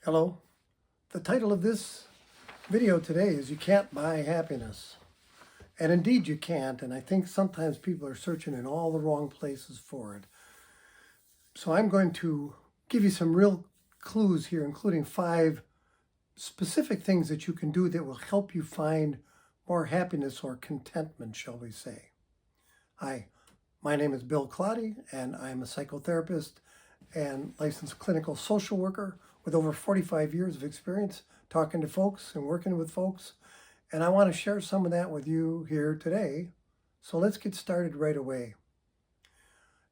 Hello. The title of this video today is You Can't Buy Happiness. And indeed you can't, and I think sometimes people are searching in all the wrong places for it. So I'm going to give you some real clues here, including 5 specific things that you can do that will help you find more happiness or contentment, shall we say. Hi, my name is Bill Claudy, and I'm a psychotherapist and licensed clinical social worker with over 45 years of experience talking to folks and working with folks. And I want to share some of that with you here today. So let's get started right away.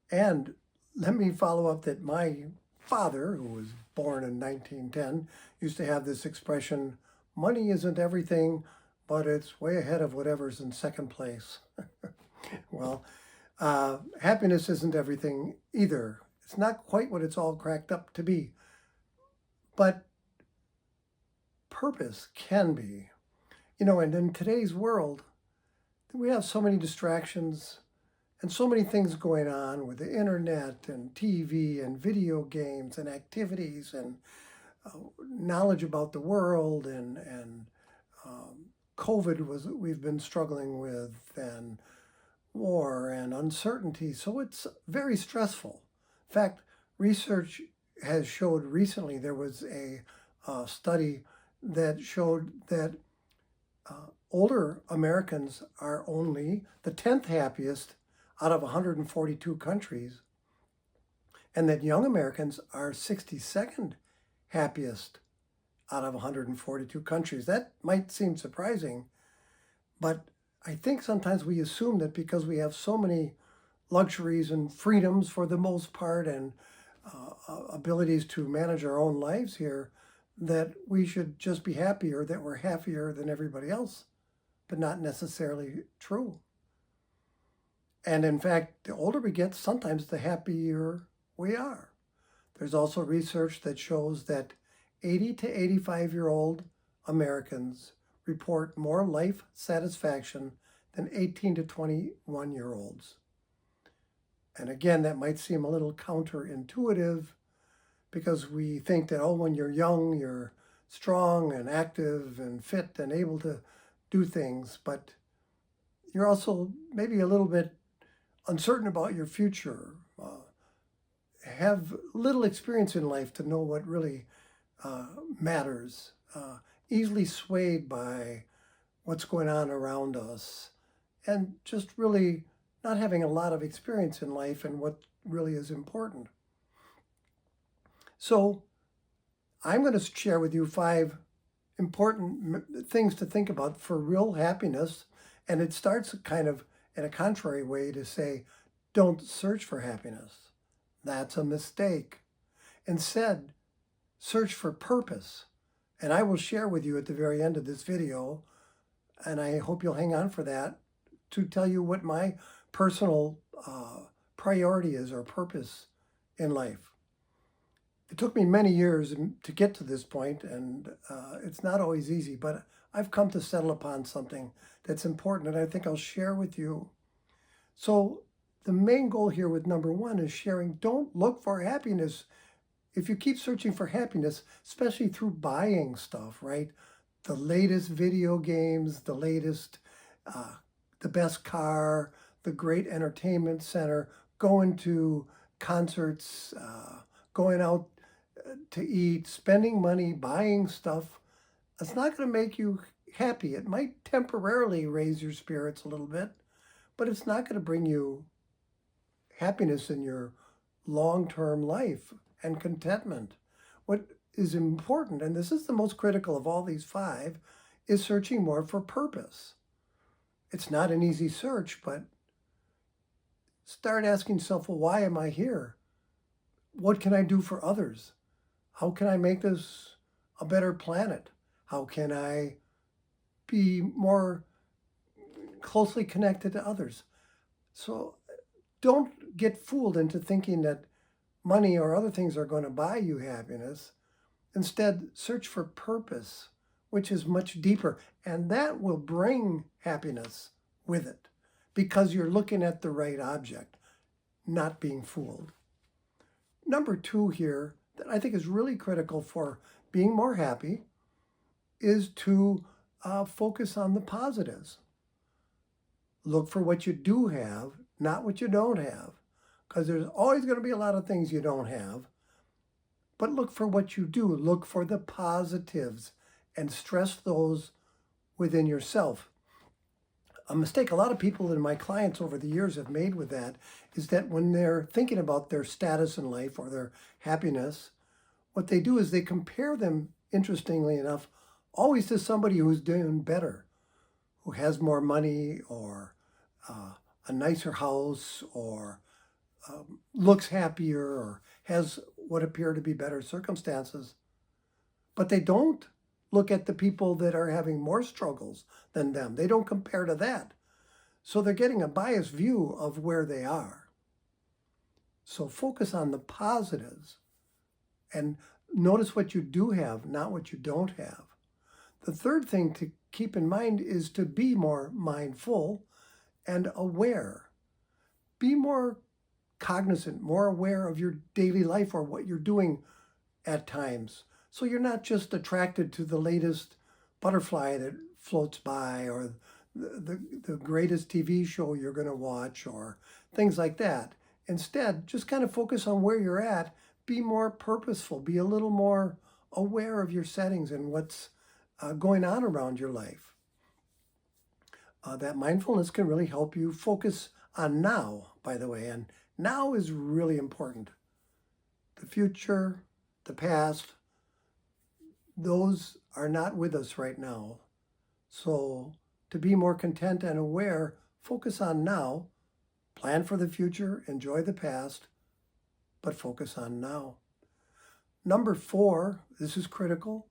And let me follow up that my father, who was born in 1910, used to have this expression, money isn't everything, but it's way ahead of whatever's in second place. Well, happiness isn't everything either. It's not quite what it's all cracked up to be. But purpose can be. And in today's world, we have so many distractions and so many things going on with the internet and TV and video games and activities and knowledge about the world and COVID we've been struggling with, and war and uncertainty. So it's very stressful. In fact, research has showed recently, there was a study that showed that older Americans are only the 10th happiest out of 142 countries, and that young Americans are 62nd happiest out of 142 countries. That might seem surprising, but I think sometimes we assume that because we have so many luxuries and freedoms for the most part and abilities to manage our own lives here, that we should just be happier, that we're happier than everybody else, but not necessarily true. And in fact, the older we get, sometimes the happier we are. There's also research that shows that 80 to 85-year-old Americans report more life satisfaction than 18 to 21-year-olds. And again, that might seem a little counterintuitive because we think that, when you're young, you're strong and active and fit and able to do things, but you're also maybe a little bit uncertain about your future, have little experience in life to know what really matters, easily swayed by what's going on around us, and just really not having a lot of experience in life and what really is important. So I'm going to share with you 5 important things to think about for real happiness. And it starts kind of in a contrary way to say, don't search for happiness. That's a mistake. Instead, search for purpose. And I will share with you at the very end of this video, and I hope you'll hang on for that, to tell you what my personal priority is or purpose in life. It took me many years to get to this point, and it's not always easy, but I've come to settle upon something that's important, and I think I'll share with you. So the main goal here with number 1 is sharing. Don't look for happiness. If you keep searching for happiness, especially through buying stuff, right? The latest video games, the latest, the best car, the great entertainment center, going to concerts, going out to eat, spending money, buying stuff, it's not going to make you happy. It might temporarily raise your spirits a little bit, but it's not going to bring you happiness in your long-term life and contentment. What is important, and this is the most critical of all these 5, is searching more for purpose. It's not an easy search, but start asking yourself, well, why am I here? What can I do for others? How can I make this a better planet? How can I be more closely connected to others? So don't get fooled into thinking that money or other things are going to buy you happiness. Instead, search for purpose, which is much deeper, and that will bring happiness with it because you're looking at the right object, not being fooled. Number 2 here, that I think is really critical for being more happy is to focus on the positives. Look for what you do have, not what you don't have, because there's always going to be a lot of things you don't have. But look for what you do. Look for the positives and stress those within yourself. A mistake a lot of people and my clients over the years have made with that is that when they're thinking about their status in life or their happiness, what they do is they compare them, interestingly enough, always to somebody who's doing better, who has more money or a nicer house or looks happier or has what appear to be better circumstances. But they don't look at the people that are having more struggles than them. They don't compare to that. So they're getting a biased view of where they are. So focus on the positives and notice what you do have, not what you don't have. The third thing to keep in mind is to be more mindful and aware. Be more cognizant, more aware of your daily life or what you're doing at times. So you're not just attracted to the latest butterfly that floats by or the greatest TV show you're going to watch or things like that. Instead, just kind of focus on where you're at. Be more purposeful. Be a little more aware of your settings and what's going on around your life. That mindfulness can really help you focus on now, by the way, and now is really important. The future, the past, those are not with us right now. So to be more content and aware, focus on now, plan for the future, enjoy the past, but focus on now. Number 4, this is critical,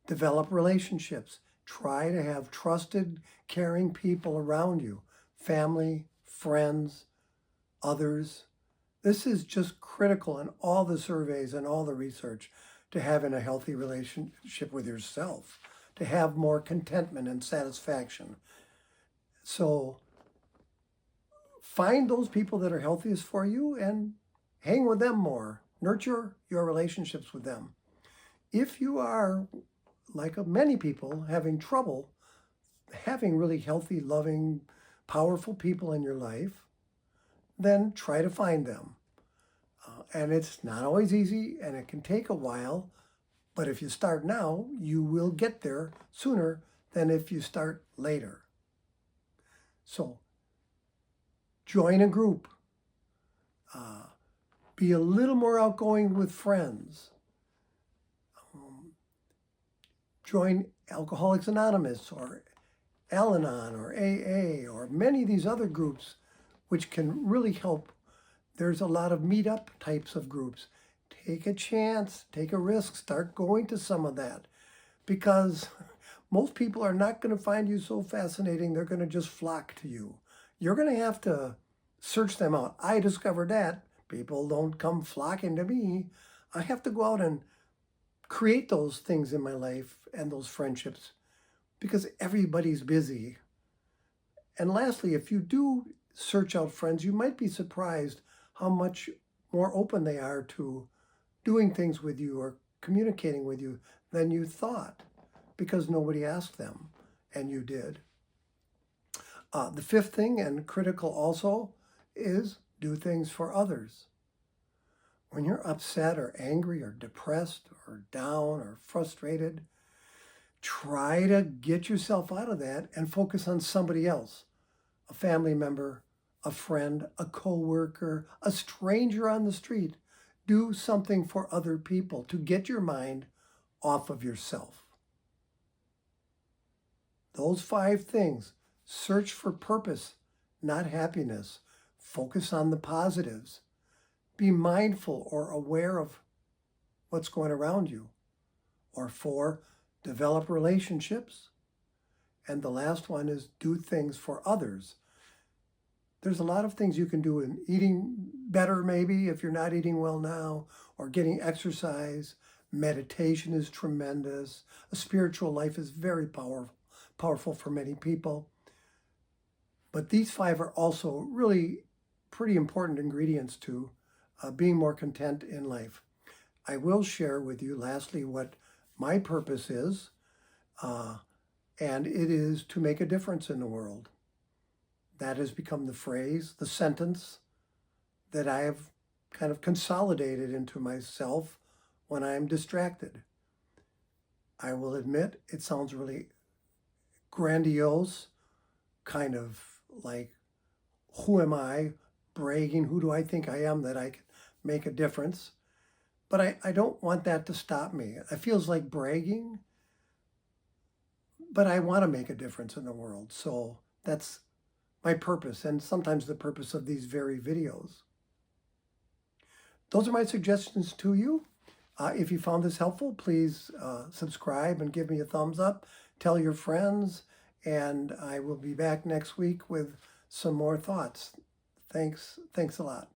develop relationships. Try to have trusted, caring people around you, family, friends, others. This is just critical in all the surveys and all the research to having a healthy relationship with yourself, to have more contentment and satisfaction. So find those people that are healthiest for you and hang with them more. Nurture your relationships with them. If you are, like many people, having trouble having really healthy, loving, powerful people in your life, then try to find them. And it's not always easy and it can take a while, but if you start now, you will get there sooner than if you start later. So join a group. Be a little more outgoing with friends. Join Alcoholics Anonymous or Al-Anon or AA or many of these other groups which can really help. There's a lot of meetup types of groups. Take a chance, take a risk, start going to some of that because most people are not going to find you so fascinating. They're going to just flock to you. You're going to have to search them out. I discovered that. People don't come flocking to me. I have to go out and create those things in my life and those friendships because everybody's busy. And lastly, if you do search out friends, you might be surprised how much more open they are to doing things with you or communicating with you than you thought because nobody asked them and you did. The fifth thing, and critical also, is do things for others. When you're upset or angry or depressed or down or frustrated, try to get yourself out of that and focus on somebody else, a family member, a friend, a coworker, a stranger on the street. Do something for other people to get your mind off of yourself. Those 5 things. Search for purpose, not happiness. Focus on the positives. Be mindful or aware of what's going around you. Or 4, develop relationships. And the last one is do things for others. There's a lot of things you can do in eating better maybe if you're not eating well now, or getting exercise. Meditation is tremendous. A spiritual life is very powerful for many people. But these 5 are also really pretty important ingredients to being more content in life. I will share with you, lastly, what my purpose is, and it is to make a difference in the world. That has become the phrase, the sentence that I have kind of consolidated into myself when I'm distracted. I will admit it sounds really grandiose, kind of like, who am I? Bragging, who do I think I am that I can make a difference? But I don't want that to stop me. It feels like bragging, but I want to make a difference in the world. So that's my purpose, and sometimes the purpose of these very videos. Those are my suggestions to you. If you found this helpful, please subscribe and give me a thumbs up. Tell your friends, and I will be back next week with some more thoughts. Thanks a lot.